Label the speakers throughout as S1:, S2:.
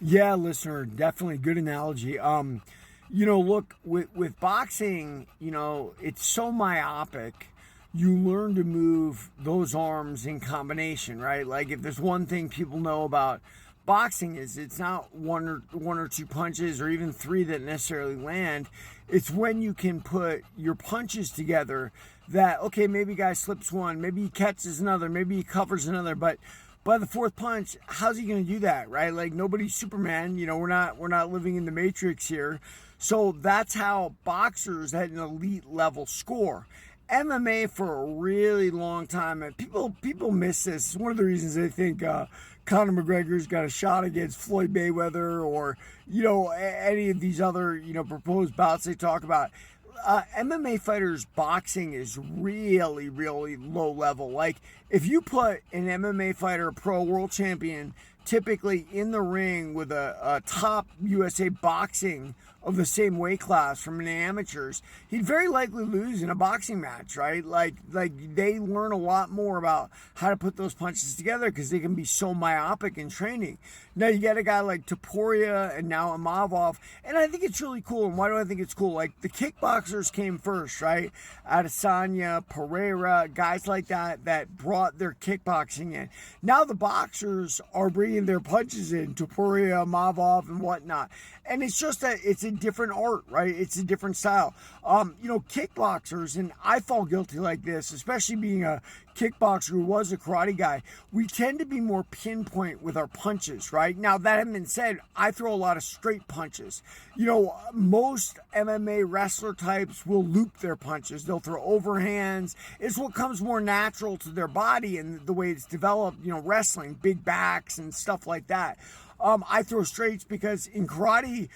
S1: Yeah, listener, definitely good analogy. Look, with boxing, it's so myopic. You learn to move those arms in combination, right? Like if there's one thing people know about boxing is it's not one or two punches or even three that necessarily land. It's when you can put your punches together that okay, maybe guy slips one, maybe he catches another, maybe he covers another, but by the fourth punch, how's he going to do that, right? Like nobody's Superman. We're not living in the Matrix here. So that's how boxers at an elite level score. MMA for a really long time, and people miss this. It's one of the reasons they think Conor McGregor's got a shot against Floyd Mayweather, or any of these other proposed bouts they talk about. MMA fighters boxing is really, really low level. Like if you put an MMA fighter, a pro world champion, typically in the ring with a top USA boxing of the same weight class from an amateurs, he'd very likely lose in a boxing match, right? Like they learn a lot more about how to put those punches together because they can be so myopic in training. Now you get a guy like Topuria and now Imavov, and I think it's really cool. And why do I think it's cool? Like the kickboxers came first, right? Adesanya, Pereira, guys like that brought their kickboxing in. Now the boxers are bringing their punches in, Topuria, Imavov, and whatnot. And it's just that it's a different art, right? It's a different style. Kickboxers, and I fall guilty like this, especially being a kickboxer who was a karate guy, we tend to be more pinpoint with our punches, right? Now, that having been said, I throw a lot of straight punches. Most MMA wrestler types will loop their punches. They'll throw overhands. It's what comes more natural to their body and the way it's developed, wrestling, big backs and stuff like that. I throw straights because in karate,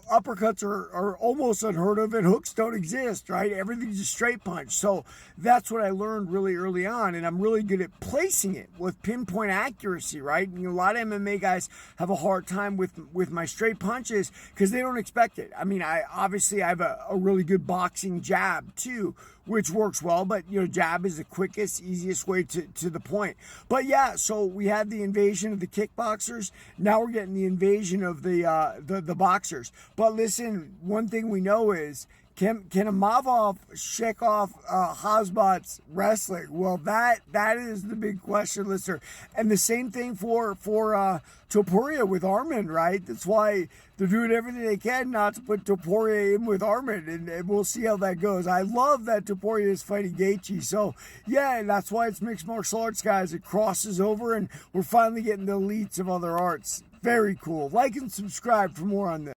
S1: uppercuts are almost unheard of and hooks don't exist, right? Everything's a straight punch. So that's what I learned really early on, and I'm really good at placing it with pinpoint accuracy, right? A lot of MMA guys have a hard time with my straight punches because they don't expect it. I mean, I have a really good boxing jab too, which works well, but jab is the quickest, easiest way to the point. But yeah, so we had the invasion of the kickboxers. Now we're getting the invasion of the boxers. But listen, one thing we know is can Imavov shake off Khamzat's wrestling? Well, that is the big question, listener. And the same thing for Topuria with Arman, right? That's why they're doing everything they can not to put Topuria in with Arman, and we'll see how that goes. I love that Topuria is fighting Gaethje. So, yeah, and that's why it's mixed martial arts, guys. It crosses over, and we're finally getting the elites of other arts. Very cool. Like and subscribe for more on this.